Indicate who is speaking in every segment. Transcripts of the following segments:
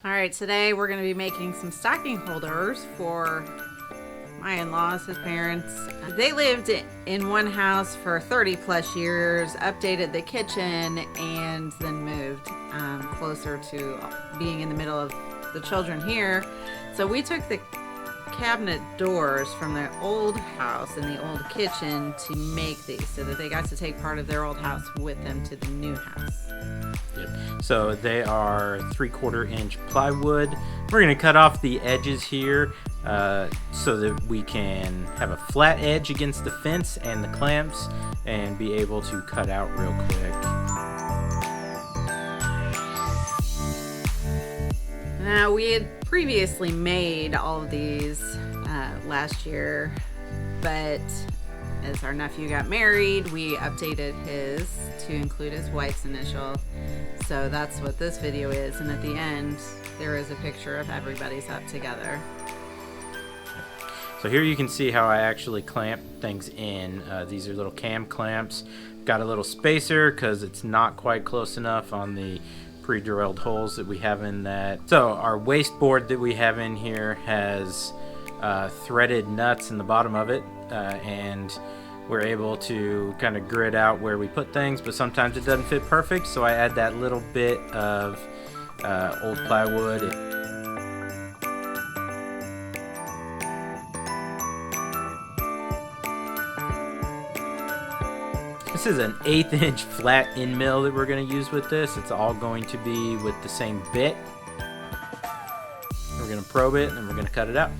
Speaker 1: All right, today we're going to be making some stocking holders for my in-laws, his parents. They lived in one house for 30 plus years, updated the kitchen, and then moved closer to being in the middle of the children here. So we took the cabinet doors from their old house and the old kitchen to make these so that they got to take part of their old house with them to the new house.
Speaker 2: Yep. So they are 3/4 inch plywood. We're going to cut off the edges here so that we can have a flat edge against the fence and the clamps and be able to cut out real quick.
Speaker 1: Now, we had previously made all of these last year, but as our nephew got married, we updated his to include his wife's initial. So that's what this video is, and at the end there is a picture of everybody's up together.
Speaker 2: So here you can see how I actually clamp things in. These are little cam clamps. Got a little spacer because it's not quite close enough on the pre-drilled holes that we have in that. So our waste board that we have in here has threaded nuts in the bottom of it, and we're able to kind of grid out where we put things, but sometimes it doesn't fit perfect, so I add that little bit of old plywood. This is an 1/8 inch flat end mill that we're going to use with this. It's all going to be with the same bit. We're going to probe it and then we're going to cut it out.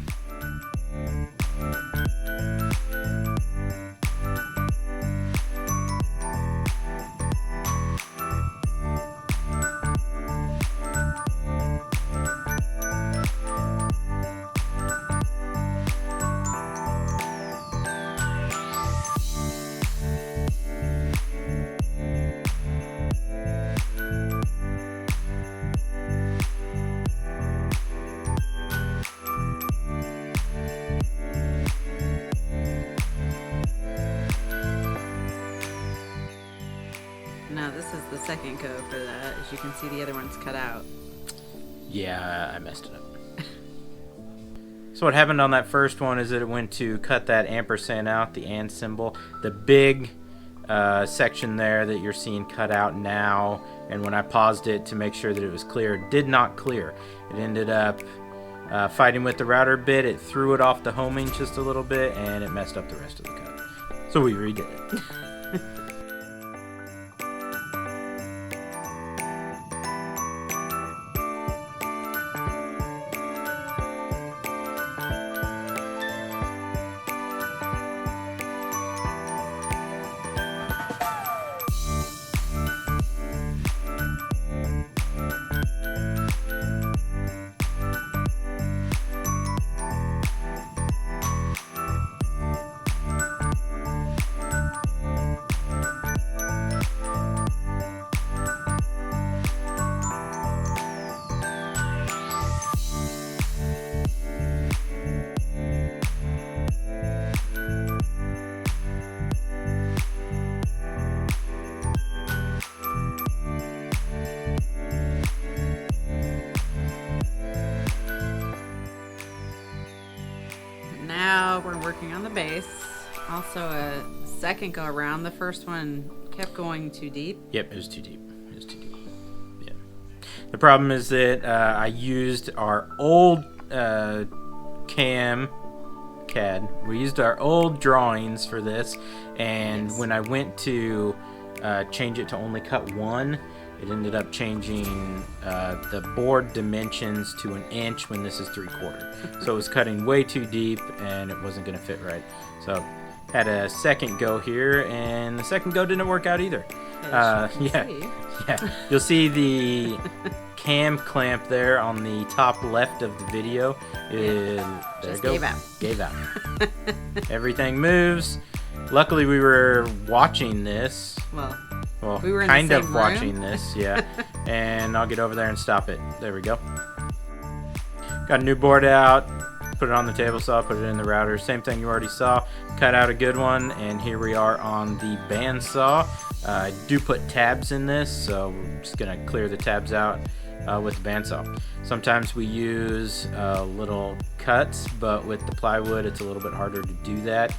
Speaker 1: Now this is the second go for that. As you can see, the other one's cut out.
Speaker 2: Yeah, I messed it up. So what happened on that first one is that it went to cut that ampersand out, the and symbol. The big section there that you're seeing cut out now, and when I paused it to make sure that it was clear, it did not clear. It ended up fighting with the router bit. It threw it off the homing just a little bit, and it messed up the rest of the cut. So we redid it.
Speaker 1: Now we're working on the base. Also a second go around. The first one kept going too deep.
Speaker 2: Yep, it was too deep. It was too deep. Yeah. The problem is that I used our old CAD. We used our old drawings for this, and when I went to change it to only cut one, it ended up changing the board dimensions to 1 inch when this is 3/4. So it was cutting way too deep and it wasn't going to fit right. So had a second go here, and the second go didn't work out either. Yeah. You'll see the cam clamp there on the top left of the video. There it goes. Gave out. Everything moves. Luckily, we were watching this. Well,
Speaker 1: we were in
Speaker 2: kind
Speaker 1: the
Speaker 2: of
Speaker 1: same
Speaker 2: watching
Speaker 1: room.
Speaker 2: this, yeah. And I'll get over there and stop it. There we go. Got a new board out. Put it on the table saw, put it in the router. Same thing you already saw. Cut out a good one, and here we are on the bandsaw. I do put tabs in this, so we're just gonna clear the tabs out with the bandsaw. Sometimes we use little cuts, but with the plywood it's a little bit harder to do that.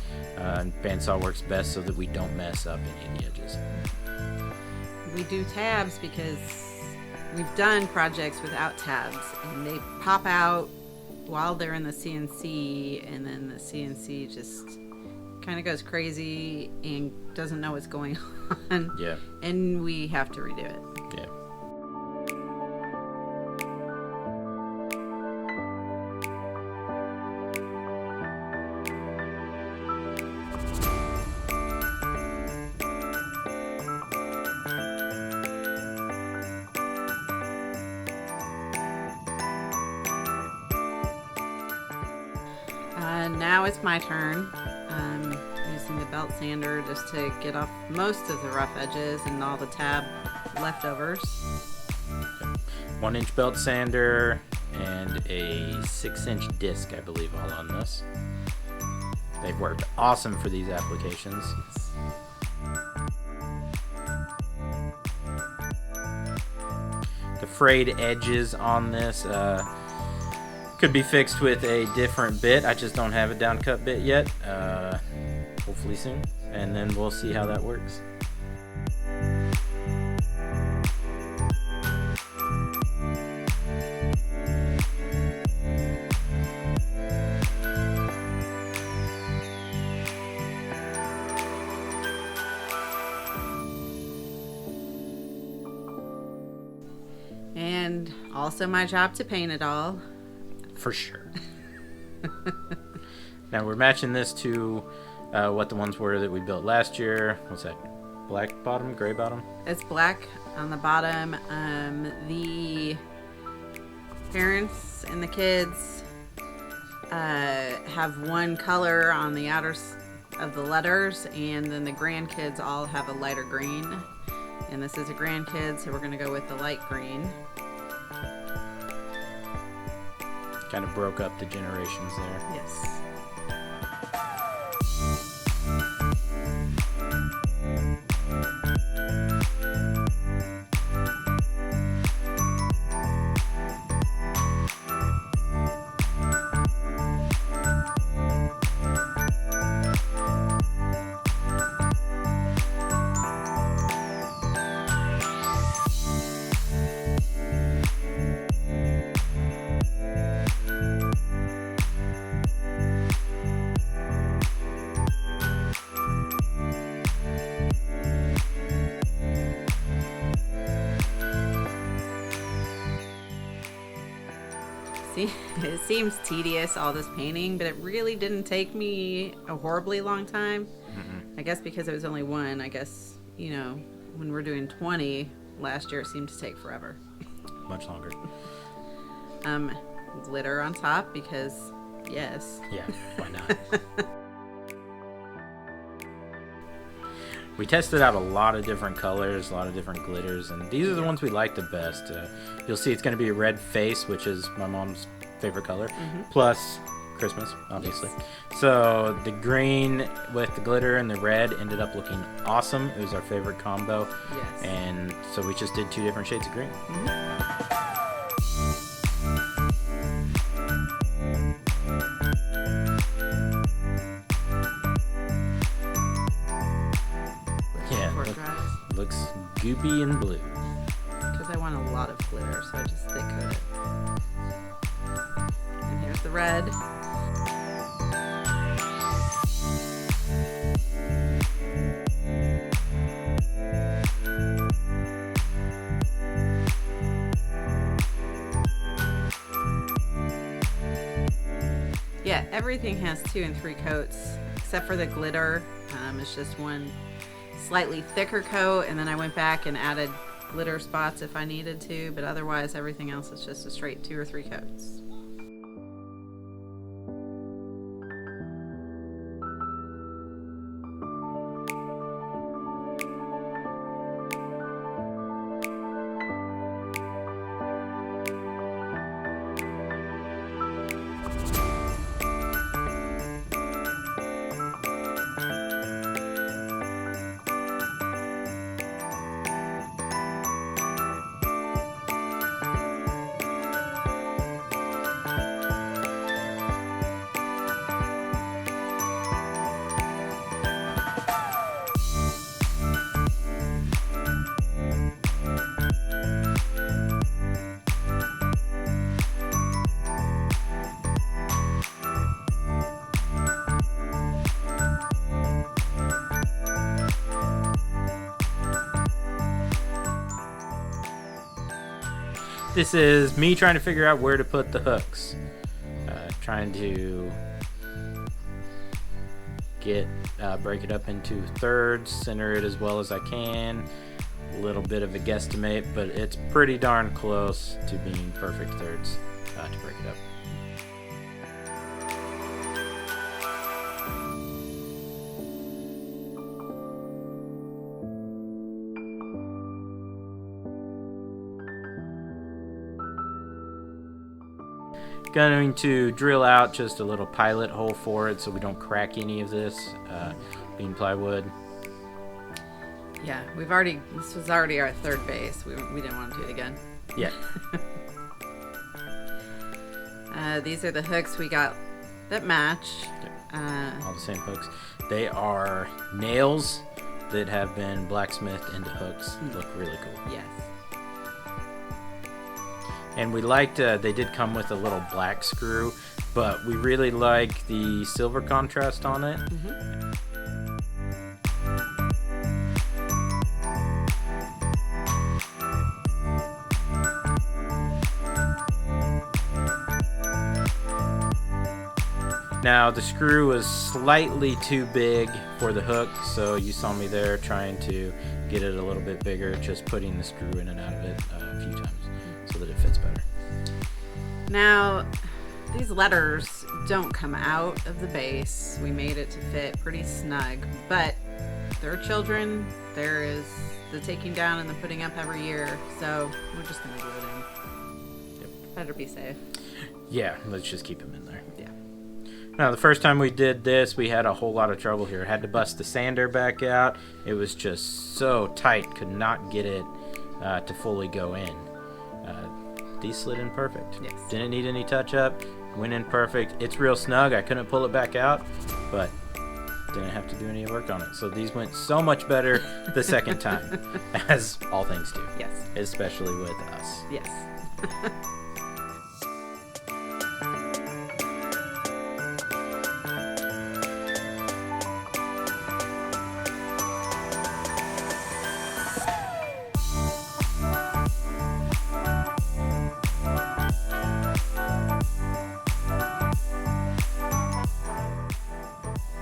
Speaker 2: Bandsaw works best so that we don't mess up any of the edges.
Speaker 1: We do tabs because we've done projects without tabs, and they pop out while they're in the CNC, and then the CNC just kind of goes crazy and doesn't know what's going on.
Speaker 2: Yeah.
Speaker 1: And we have to redo it.
Speaker 2: Yeah. Yeah.
Speaker 1: Now it's my turn. Using the belt sander just to get off most of the rough edges and all the tab leftovers.
Speaker 2: 1-inch belt sander and a 6-inch disc, I believe, all on this. They've worked awesome for these applications. The frayed edges on this could be fixed with a different bit. I just don't have a down cut bit yet. Hopefully soon, and then we'll see how that works.
Speaker 1: And also my job to paint it all.
Speaker 2: For sure. Now we're matching this to what the ones were that we built last year. What's that? Black bottom, gray bottom?
Speaker 1: It's black on the bottom. The parents and the kids have one color on the outer of the letters, and then the grandkids all have a lighter green. And this is a grandkid, so we're going to go with the light green.
Speaker 2: Kind of broke up the generations there.
Speaker 1: Yes. It seems tedious, all this painting, but it really didn't take me a horribly long time. I guess because it was only one. I guess, you know, when we're doing 20 last year, it seemed to take forever.
Speaker 2: Much longer.
Speaker 1: Glitter on top because, yes.
Speaker 2: Yeah, why not? We tested out a lot of different colors, a lot of different glitters, and these are the ones we like the best. You'll see it's going to be a red face, which is my mom's favorite color, plus Christmas, obviously. So the green with the glitter and the red ended up looking awesome. It was our favorite combo.
Speaker 1: Yes.
Speaker 2: And so we just did 2 different shades of green. Looks goopy and blue.
Speaker 1: Because I want a lot of glitter, so I just thick coat it. And here's the red. Yeah, everything has 2 and 3 coats, except for the glitter. It's just one slightly thicker coat, and then I went back and added glitter spots if I needed to, but otherwise everything else is just a straight 2 or 3 coats.
Speaker 2: this is me trying to figure out where to put the hooks. Trying to break it up into thirds, center it as well as I can. A little bit of a guesstimate, but it's pretty darn close to being perfect thirds to break it up. Going to drill out just a little pilot hole for it so we don't crack any of this being plywood.
Speaker 1: Yeah, this was already our third base. We didn't want to do it again.
Speaker 2: Yeah.
Speaker 1: These are the hooks we got that match.
Speaker 2: All the same hooks. They are nails that have been blacksmithed into hooks. Look really cool.
Speaker 1: Yes.
Speaker 2: And we liked, they did come with a little black screw, but we really like the silver contrast on it. Now the screw was slightly too big for the hook, so you saw me there trying to get it a little bit bigger, just putting the screw in and out of it a few times so that it fits better.
Speaker 1: Now, these letters don't come out of the base. We made it to fit pretty snug, but they're children. There is the taking down and the putting up every year, so we're just going to glue it in.
Speaker 2: Yep.
Speaker 1: Better be safe.
Speaker 2: Yeah, let's just keep them in there.
Speaker 1: Yeah.
Speaker 2: Now, the first time we did this, we had a whole lot of trouble here. Had to bust the sander back out. It was just so tight, could not get it to fully go in. These slid in perfect.
Speaker 1: Yes.
Speaker 2: Didn't need any touch up. Went in perfect. It's real snug. I couldn't pull it back out, but didn't have to do any work on it. So these went so much better the second time, as all things do.
Speaker 1: Yes.
Speaker 2: Especially with us.
Speaker 1: Yes.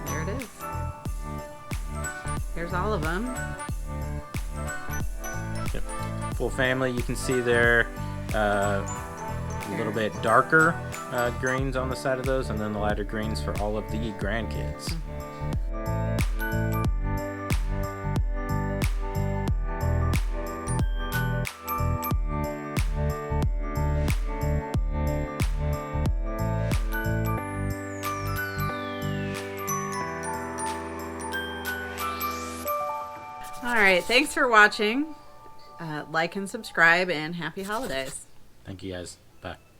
Speaker 1: There it is. Here's all of them.
Speaker 2: Yep. Full family. You can see there a little bit darker greens on the side of those, and then the lighter greens for all of the grandkids.
Speaker 1: All right. Thanks for watching. Like and subscribe, and happy holidays.
Speaker 2: Thank you guys. Bye.